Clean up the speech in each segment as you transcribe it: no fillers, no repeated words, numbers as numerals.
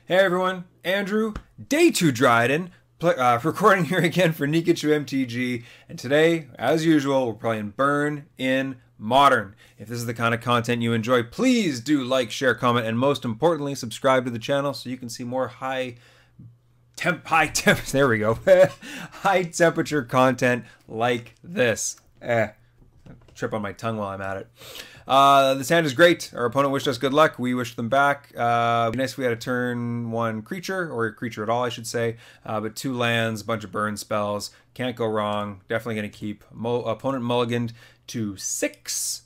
Hey everyone, Andrew, day 2 Dryden, recording here again for Nikachu MTG, and today, as usual, we're playing Burn in Modern. If this is the kind of content you enjoy, please do like, share, comment, and most importantly, subscribe to the channel so you can see more high temperature content like this. Trip on my tongue while I'm at it. This hand is great. Our opponent wished us good luck. We wished them back. It'd be nice if we had a turn 1 creature, or a creature at all, I should say. But 2 lands, a bunch of burn spells. Can't go wrong. Definitely going to keep. Opponent mulliganed to 6.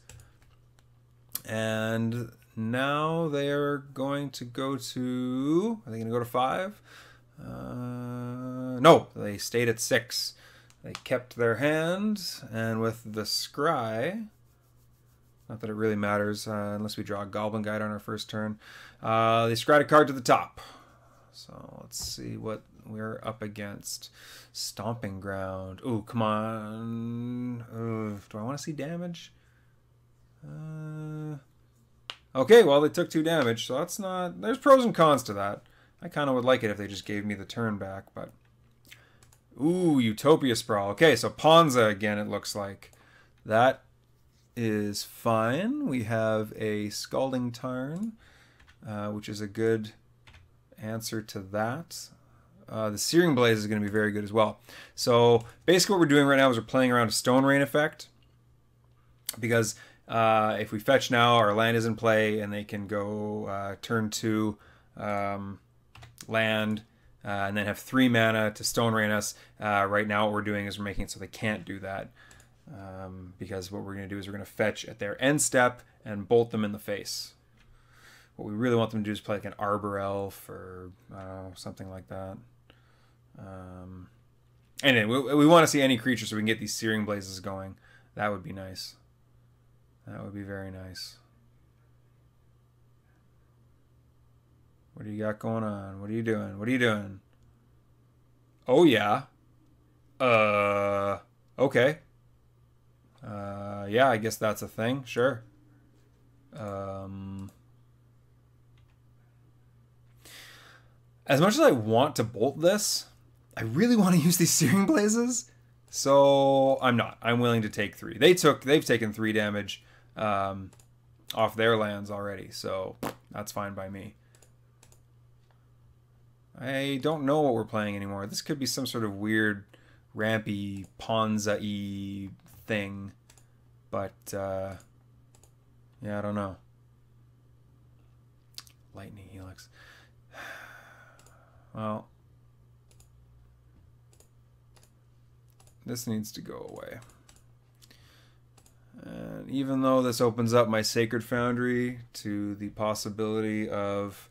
And now they are going to go to... Are they going to go to 5? No, they stayed at 6. They kept their hand, and with the scry, not that it really matters unless we draw a Goblin Guide on our first turn, they scryed a card to the top. So let's see what we're up against. Stomping Ground. Ooh, come on. Do I want to see damage? Okay, well, they took 2 damage, so that's not... There's pros and cons to that. I kind of would like it if they just gave me the turn back, but... Ooh, Utopia Sprawl. Okay, so Ponza again, it looks like. That is fine. We have a Scalding Tarn, which is a good answer to that. The Searing Blaze is going to be very good as well. So basically what we're doing right now is we're playing around a Stone Rain effect. Because if we fetch now, our land is in play, and they can go turn 2 land, and then have 3 mana to Stone Rain us. Right now what we're doing is we're making it so they can't do that. Because what we're going to do is we're going to fetch at their end step and bolt them in the face. What we really want them to do is play like an Arbor Elf or something like that. Anyway, we want to see any creature so we can get these Searing Blazes going. That would be nice. That would be very nice. What do you got going on? What are you doing? What are you doing? Oh, yeah. Okay. Yeah, I guess that's a thing. Sure. As much as I want to bolt this, I really want to use these Searing Blazes. So I'm not. I'm willing to take 3. They've taken 3 damage off their lands already. So that's fine by me. I don't know what we're playing anymore. This could be some sort of weird, rampy, Ponza-y thing. But, yeah, I don't know. Lightning Helix. Well, this needs to go away. And even though this opens up my Sacred Foundry to the possibility of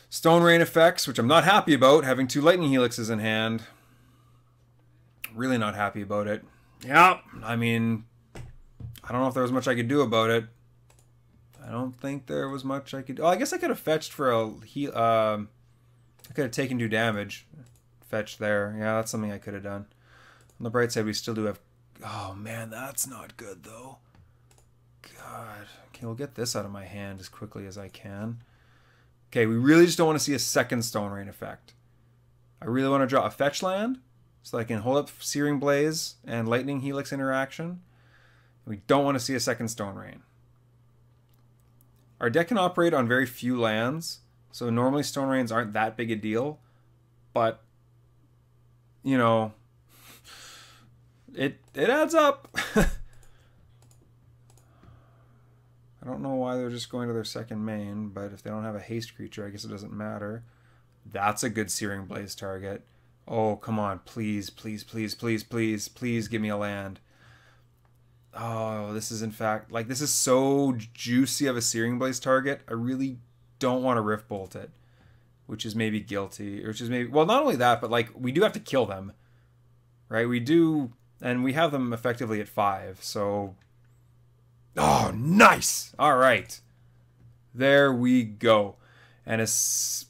Stone Rain effects, which I'm not happy about, having 2 Lightning Helixes in hand. Really not happy about it. Yeah, I mean, I don't know if there was much I could do about it. I don't think there was much I could do. Oh, I guess I could have fetched for a heal. I could have taken 2 damage. Fetched there. Yeah, that's something I could have done. On the bright side, we still do have... Oh, man, that's not good, though. God. Okay, we'll get this out of my hand as quickly as I can. Okay, we really just don't want to see a second Stone Rain effect. I really want to draw a fetch land so that I can hold up Searing Blaze and Lightning Helix interaction. We don't want to see a second Stone Rain. Our deck can operate on very few lands, so normally Stone Rains aren't that big a deal, but, you know, it adds up. I don't know why they're just going to their second main, but if they don't have a haste creature, I guess it doesn't matter. That's a good Searing Blaze target. Oh, come on. Please, please, please, please, please, please give me a land. Oh, this is in fact... Like, this is so juicy of a Searing Blaze target. I really don't want to Rift Bolt it. Which is maybe guilty. Which is maybe... Well, not only that, but, like, we do have to kill them. Right? We do... And we have them effectively at 5, so... Oh, nice! All right. There we go. And it's...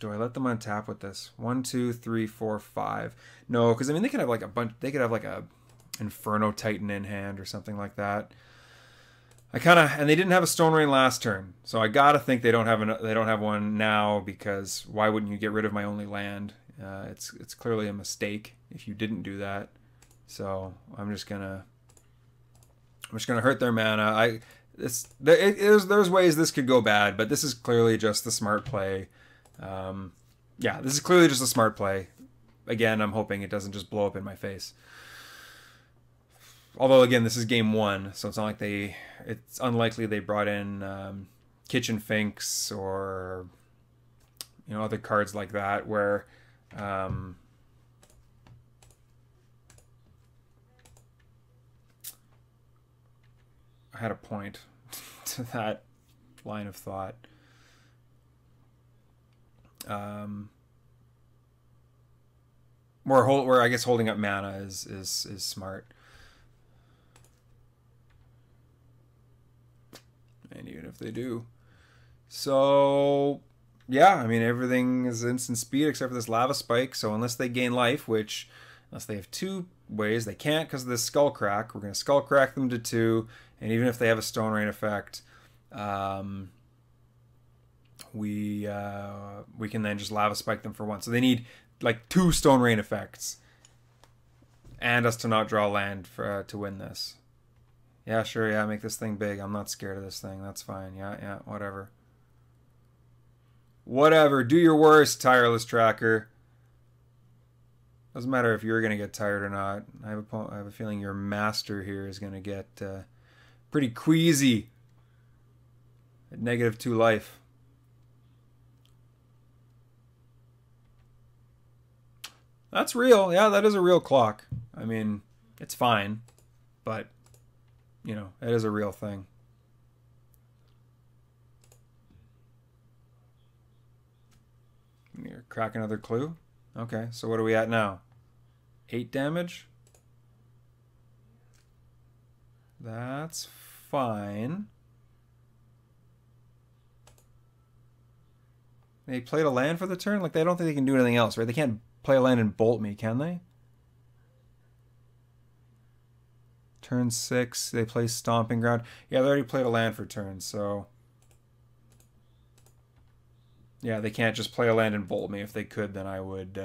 Do I let them untap with this? 1, 2, 3, 4, 5. No, because I mean they could have like a bunch. They could have like a Inferno Titan in hand or something like that. And they didn't have a Stone Rain last turn, so I gotta think they don't have one now, because why wouldn't you get rid of my only land? It's clearly a mistake if you didn't do that. So I'm just gonna hurt their mana. There's ways this could go bad, but this is clearly just the smart play. Yeah, this is clearly just a smart play. Again, I'm hoping it doesn't just blow up in my face. Although, again, this is game 1, so it's not like it's unlikely they brought in Kitchen Finks or, you know, other cards like that where I had a point to that line of thought. Where I guess holding up mana is smart. And even if they do. So, yeah, I mean, everything is instant speed except for this Lava Spike. So unless they gain life, unless they have 2 ways, they can't because of this Skull Crack. We're going to Skull Crack them to 2. And even if they have a Stone Rain effect, we can then just Lava Spike them for 1. So they need like 2 Stone Rain effects. And us to not draw land to win this. Yeah, sure, yeah, make this thing big. I'm not scared of this thing. That's fine. Yeah, whatever. Whatever. Do your worst, tireless tracker. Doesn't matter if you're going to get tired or not. I have a feeling your master here is going to get pretty queasy at -2 life. That's real. Yeah, that is a real clock. I mean, it's fine, but... you know, it is a real thing. Here, crack another clue. Okay, so what are we at now? 8 damage? That's fine. They played a land for the turn? Like, I don't think they can do anything else, right? They can't play a land and bolt me, can they? Turn 6, they play Stomping Ground. Yeah, they already played a land for turn, so... yeah, they can't just play a land and bolt me. If they could, then I would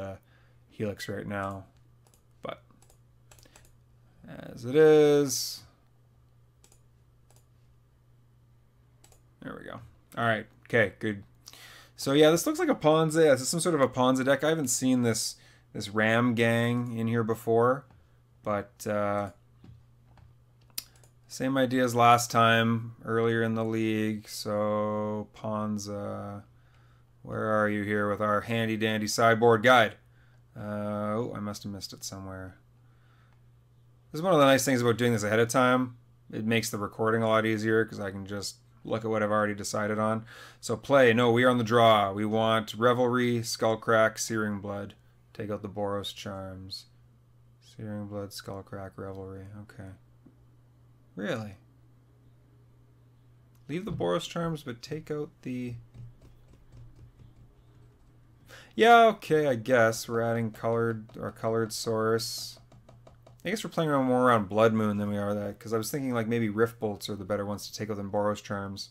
Helix right now. But, as it is... there we go. Alright, okay, good. So yeah, this looks like a Ponza. This is some sort of a Ponza deck. I haven't seen this Ram gang in here before, but... same idea as last time, earlier in the league. So, Ponza, where are you here with our handy-dandy sideboard guide? Oh, I must have missed it somewhere. This is one of the nice things about doing this ahead of time. It makes the recording a lot easier because I can just look at what I've already decided on. So, play. No, we are on the draw. We want Revelry, Skullcrack, Searing Blood. Take out the Boros Charms. Searing Blood, Skullcrack, Revelry. Okay. Really? Leave the Boros Charms, but take out the... yeah, okay, I guess. We're adding colored source. I guess we're playing more around Blood Moon than we are that, because I was thinking like maybe Rift Bolts are the better ones to take out than Boros Charms.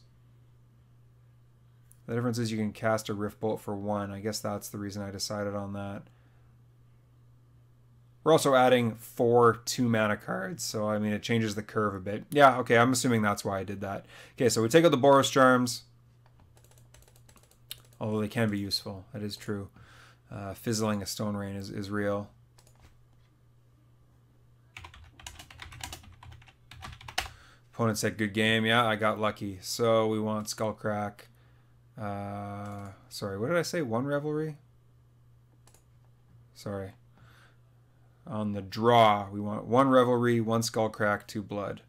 The difference is you can cast a Rift Bolt for 1. I guess that's the reason I decided on that. We're also adding 4 2-mana cards, so I mean it changes the curve a bit. Yeah, okay, I'm assuming that's why I did that. Okay, so we take out the Boros Charms. Although they can be useful, that is true. Fizzling a Stone Rain is real. Opponent said good game. Yeah, I got lucky. So we want Skullcrack. Sorry, what did I say? 1 Revelry? Sorry. On the draw, we want 1 Revelry, 1 Skullcrack, 2 Blood.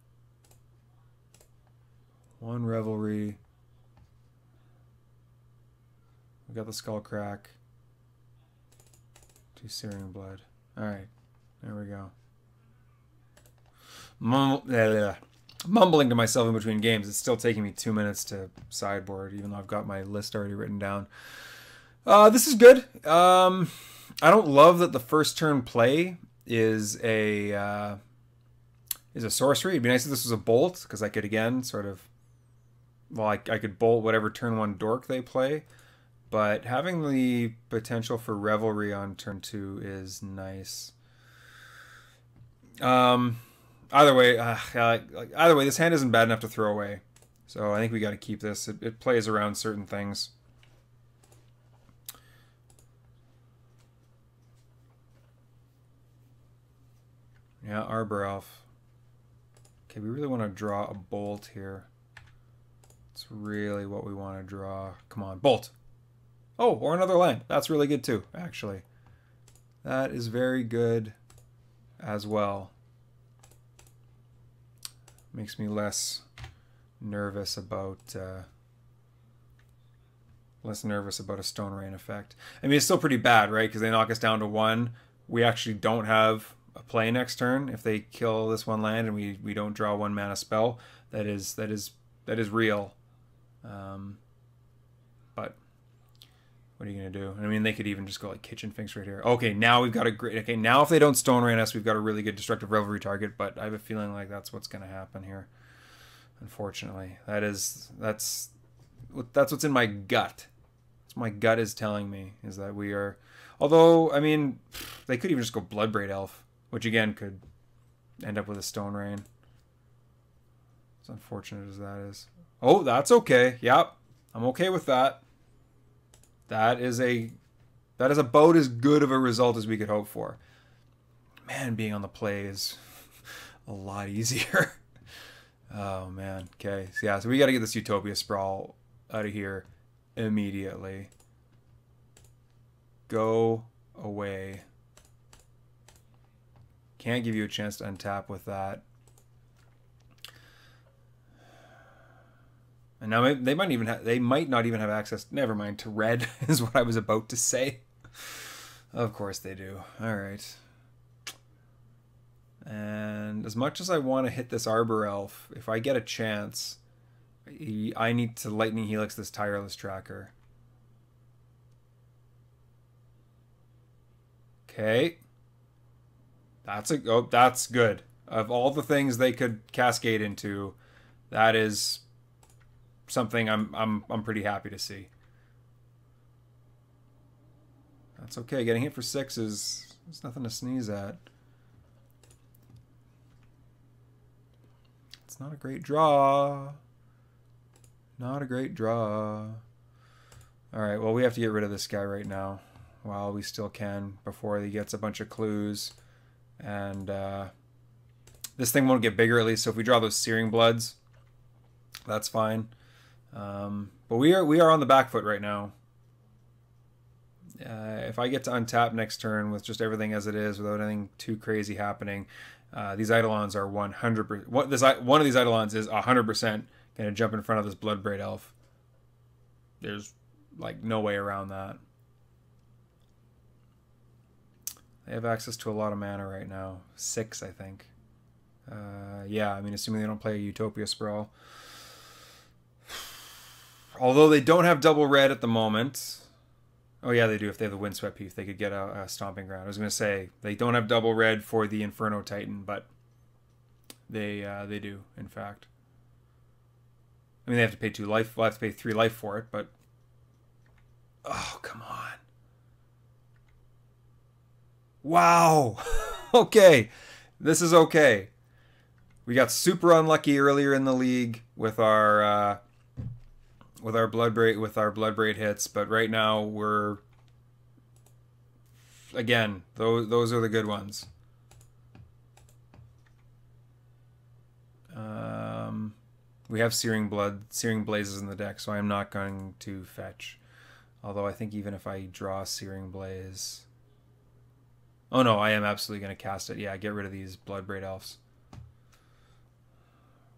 1 Revelry. We got the Skullcrack. 2 Searing Blood. Alright, there we go. Mumbling to myself in between games. It's still taking me 2 minutes to sideboard, even though I've got my list already written down. This is good. I don't love that the first turn play is a sorcery. It'd be nice if this was a bolt, because I could again sort of, well, I could bolt whatever turn 1 dork they play, but having the potential for Revelry on turn 2 is nice. Either way, this hand isn't bad enough to throw away, so I think we got to keep this. It plays around certain things. Yeah, Arbor Elf. Okay, we really want to draw a bolt here. It's really what we want to draw. Come on, bolt. Oh, or another land. That's really good too, actually. That is very good as well. Makes me less nervous about a Stone Rain effect. I mean, it's still pretty bad, right? Because they knock us down to 1. We actually don't have a play next turn. If they kill this 1 land and we don't draw 1 mana spell, that is real. But what are you gonna do? I mean, they could even just go like Kitchen Finks right here. Okay, now we've got a great. Okay, now if they don't Stone Rain us, we've got a really good Destructive Revelry target. But I have a feeling like that's what's gonna happen here. Unfortunately, that's what's in my gut. That's my gut is telling me, is that we are. Although, I mean, they could even just go Bloodbraid Elf, which again could end up with a Stone Rain. As unfortunate as that is. Oh, that's okay. Yep, I'm okay with that. That is about as good of a result as we could hope for. Man, being on the play is a lot easier. Oh man. Okay. So yeah, so we got to get this Utopia Sprawl out of here immediately. Go away. Can't give you a chance to untap with that. And now they might not even have access. Never mind. To red is what I was about to say. Of course they do. All right. And as much as I want to hit this Arbor Elf, if I get a chance, I need to Lightning Helix this Tireless Tracker. Okay. That's good. Of all the things they could cascade into, that is something I'm pretty happy to see. That's okay. Getting hit for 6 is nothing to sneeze at. It's not a great draw. Not a great draw. Alright, well, we have to get rid of this guy right now while we still can before he gets a bunch of clues. And this thing won't get bigger, at least. So if we draw those Searing Bloods, that's fine. But we are on the back foot right now. If I get to untap next turn with just everything as it is, without anything too crazy happening, these Eidolons are 100%. One of these Eidolons is 100% going to jump in front of this Bloodbraid Elf. There's like no way around that. They have access to a lot of mana right now. 6, I think. Yeah, I mean, assuming they don't play a Utopia Sprawl. Although they don't have double red at the moment. Oh yeah, they do. If they have the Windswept Heath, they could get a Stomping Ground. I was going to say, they don't have double red for the Inferno Titan, but they do, in fact. I mean, they have to pay 2 life. We'll have to pay 3 life for it, but... Oh, come on. Wow. Okay. This is okay. We got super unlucky earlier in the league with our Bloodbraid hits, but right now we're again, those are the good ones. We have Searing Blazes in the deck, so I'm not going to fetch. Although I think even if I draw Searing Blaze... Oh no, I am absolutely going to cast it. Yeah, get rid of these Bloodbraid Elves.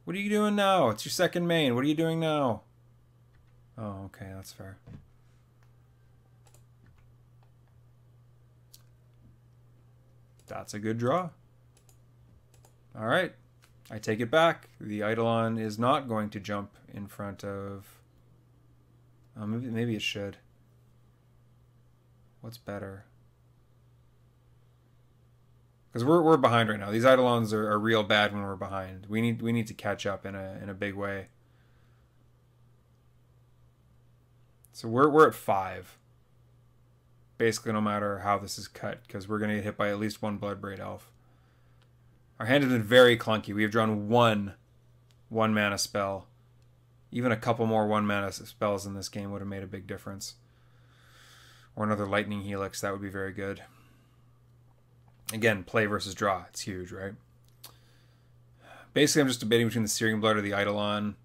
What are you doing now? It's your second main. What are you doing now? Oh, okay, that's fair. That's a good draw. All right. I take it back. The Eidolon is not going to jump in front of... maybe it should. What's better? Because we're behind right now. These Eidolons are real bad when we're behind. We need to catch up in a big way. So we're at 5. Basically, no matter how this is cut, because we're gonna get hit by at least one Bloodbraid Elf. Our hand has been very clunky. We have drawn one mana spell. Even a couple more 1 mana spells in this game would have made a big difference. Or another Lightning Helix, that would be very good. Again, play versus draw. It's huge, right? Basically, I'm just debating between the Searing Blood or the Eidolon.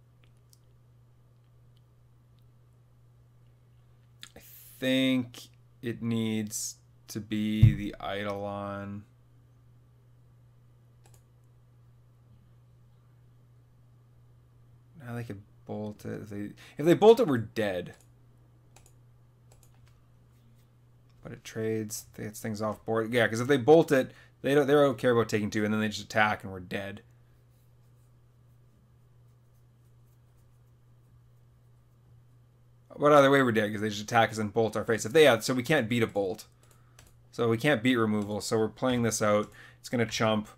I think it needs to be the Eidolon. Now they could bolt it. If they bolt it, we're dead. But it trades, it gets things off board. Yeah, because if they bolt it, they don't care about taking 2, and then they just attack, and we're dead. But either way, we're dead because they just attack us and bolt our face. If they so we can't beat a bolt, so we can't beat removal. So we're playing this out. It's going to chump.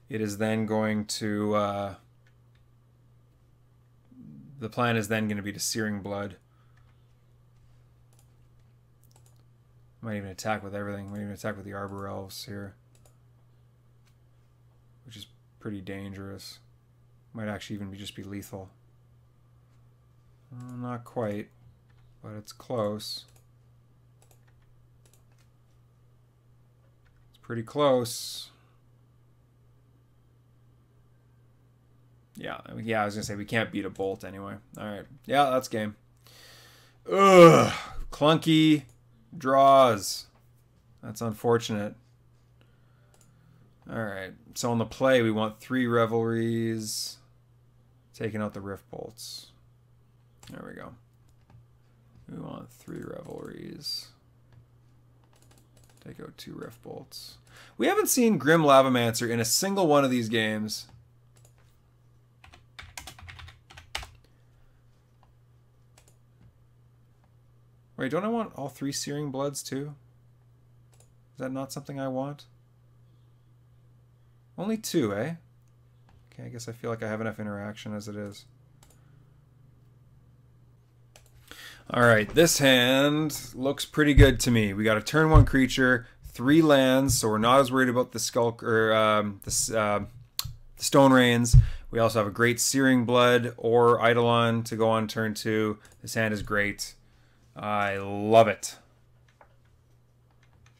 It is then going to. The plan is then going to be to Searing Blood. Might even attack with everything. Might even attack with the Arbor Elves here, which is pretty dangerous. Might actually even just be lethal. Not quite, but it's close. It's pretty close. Yeah, I was gonna say we can't beat a bolt anyway. All right, yeah, that's game. Ugh, clunky draws. That's unfortunate. All right, so on the play, we want 3 Revelries, taking out the Rift Bolts. There we go. We want 3 Revelries. Take out 2 Rift Bolts. We haven't seen Grim Lavamancer in a single one of these games. Wait, don't I want all 3 Searing Bloods too? Is that not something I want? Only 2, eh? Okay, I guess I feel like I have enough interaction as it is. Alright, this hand looks pretty good to me. We got a turn 1 creature, 3 lands, so we're not as worried about the Skulk or the Stone Rains. We also have a great Searing Blood or Eidolon to go on turn 2. This hand is great. I love it.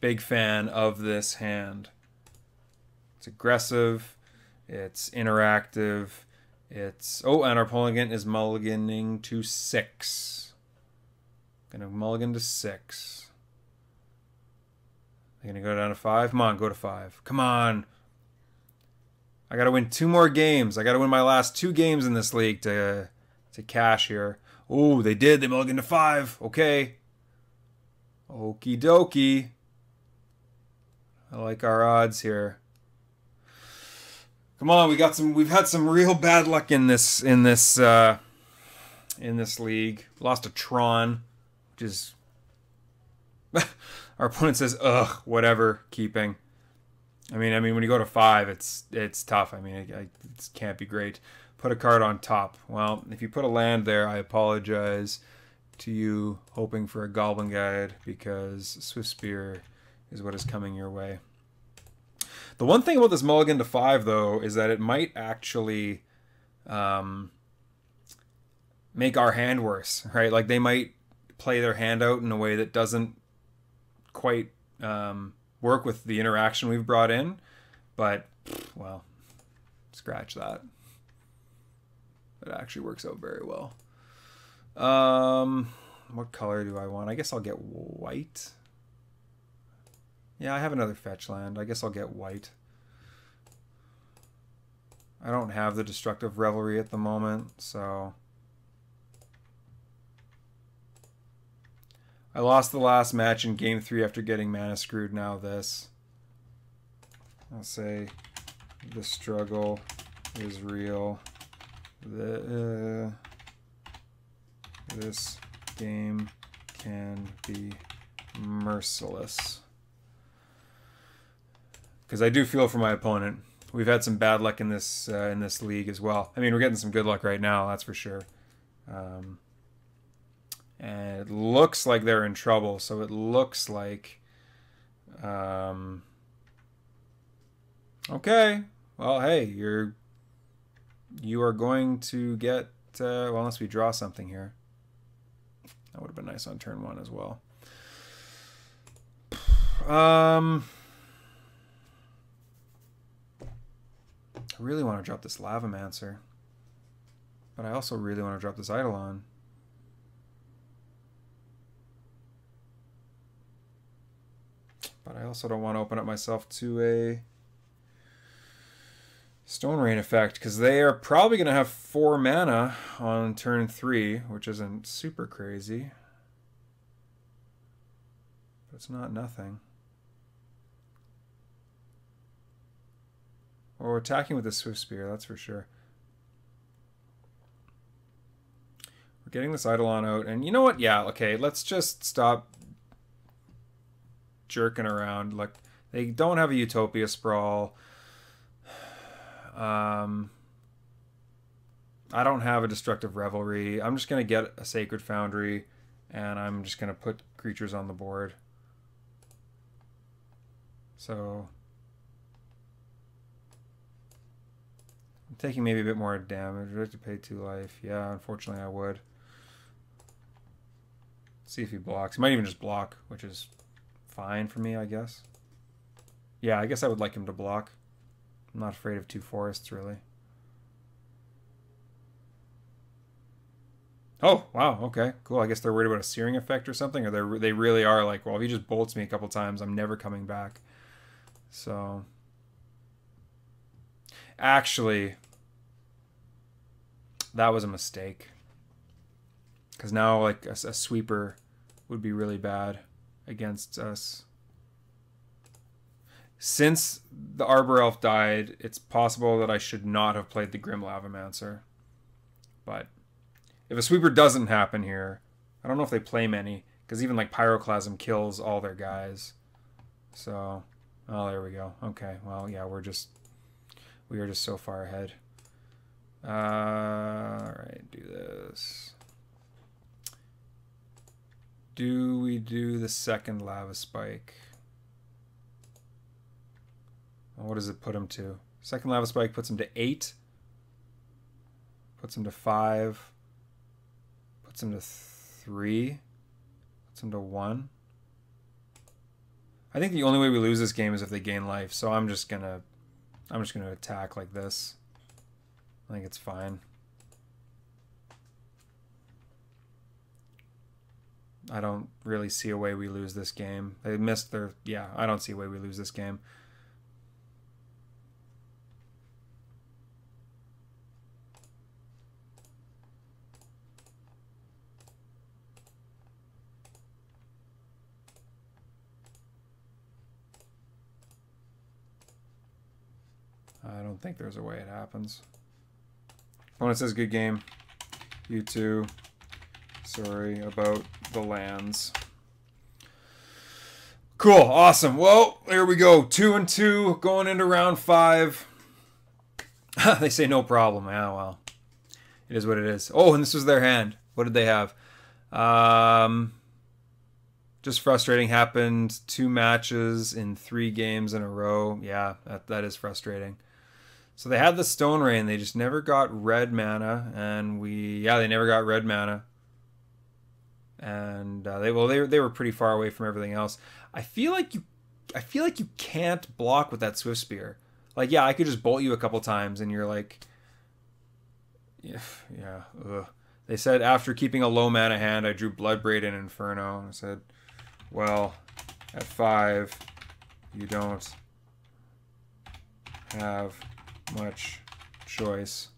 Big fan of this hand. It's aggressive. It's interactive. It's... Oh, and our opponent is mulliganing to 6. Gonna mulligan to 6. They're gonna go down to 5. Come on, go to 5. Come on. I gotta win 2 more games. I gotta win my last 2 games in this league to cash here. Oh, they did. They mulliganed to 5. Okay. Okie dokie. I like our odds here. Come on, we've had some real bad luck in this league. Lost a Tron, which is our opponent says, ugh, whatever, keeping. I mean when you go to 5, it's tough. I mean, it can't be great. Put a card on top. Well, if you put a land there, I apologize to you hoping for a Goblin Guide, because Swift Spear is what is coming your way. The one thing about this mulligan to 5, though, is that it might actually make our hand worse, right? Like, they might play their hand out in a way that doesn't quite work with the interaction we've brought in. But, well, scratch that. It actually works out very well. What color do I want? I guess I'll get white. Yeah, I have another fetch land. I guess I'll get white. I don't have the Destructive Revelry at the moment, so... I lost the last match in Game 3 after getting mana screwed. Now this. I'll say the struggle is real. This game can be Merciless. Because I do feel for my opponent. We've had some bad luck in this league as well. I mean, we're getting some good luck right now, that's for sure. And it looks like they're in trouble. So it looks like... okay. Well, hey, you are going to get... well, unless we draw something here. That would have been nice on turn 1 as well. I really want to drop this Lavamancer. But I also really want to drop this Eidolon. But I also don't want to open up myself to a Stone Rain effect, because they are probably going to have 4 mana on turn 3, which isn't super crazy. But it's not nothing. Well, we're attacking with the Swift Spear, that's for sure. We're getting this Eidolon out, and you know what? Yeah, okay, let's just stop jerking around. Like, they don't have a Utopia Sprawl. I don't have a Destructive Revelry. I'm just going to get a Sacred Foundry, and I'm just going to put creatures on the board. So I'm taking maybe a bit more damage. Would I have to pay 2 life? Yeah, unfortunately I would. See if he blocks. He might even just block, which is fine for me, I guess. Yeah, I guess I would like him to block. I'm not afraid of 2 forests, really. Oh, wow, okay, cool. I guess they're worried about a searing effect or something, or they really are like, well, if he just bolts me a couple times, I'm never coming back. So, actually, that was a mistake. Because now, like, a sweeper would be really bad against us. Since the Arbor Elf died, it's possible that I should not have played the Grim Lavamancer. But if a sweeper doesn't happen here, I don't know if they play many, because even like Pyroclasm kills all their guys. So, oh, there we go. Okay, well, yeah, we are just so far ahead. Alright, do this. Do we do the second Lava Spike? What does it put him to? Second Lava Spike puts him to 8. Puts him to 5. Puts him to 3. Puts him to 1. I think the only way we lose this game is if they gain life, so I'm just gonna attack like this. I think it's fine. I don't really see a way we lose this game. They missed their... yeah, I don't see a way we lose this game. I don't think there's a way it happens. Opponent says good game. You too. Sorry about the lands. Cool, awesome. Well, there we go. 2-2 going into round 5. They say no problem. Yeah, well, it is what it is. Oh, and this was their hand. What did they have? Just frustrating. Happened 2 matches in 3 games in a row. Yeah, that is frustrating. So they had the Stone Rain. They just never got red mana, and they never got red mana. And they were pretty far away from everything else. I feel like you can't block with that Swift Spear. Like, yeah, I could just bolt you a couple times, and you're like, yeah. Ugh. They said after keeping a low mana hand, I drew Bloodbraid and Inferno. I said, well, at 5, you don't have much choice.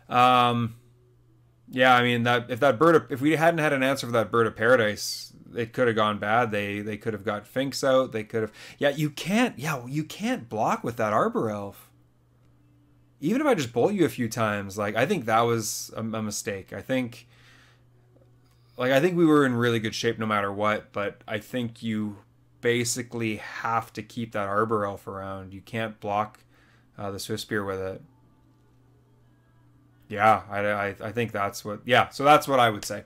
Yeah, I mean, if we hadn't had an answer for that Bird of Paradise, it could have gone bad. They could have got Finks out. They could have... yeah, you can't block with that Arbor Elf. Even if I just bolt you a few times, like, I think that was a mistake. I think like, I think we were in really good shape no matter what, but I think you basically have to keep that Arbor Elf around. You can't block the Swiftspear with it. Yeah, I think that's what, yeah, so that's what I would say.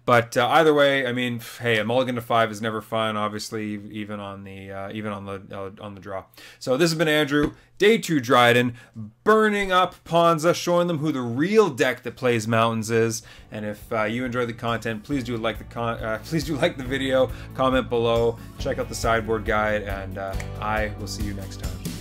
But either way, I mean, hey, a mulligan to 5 is never fun, obviously, even on the draw. So this has been Andrew, day 2 Dryden, burning up Ponza, showing them who the real deck that plays mountains is. And if you enjoy the content, please do like the video, comment below, check out the sideboard guide, and I will see you next time.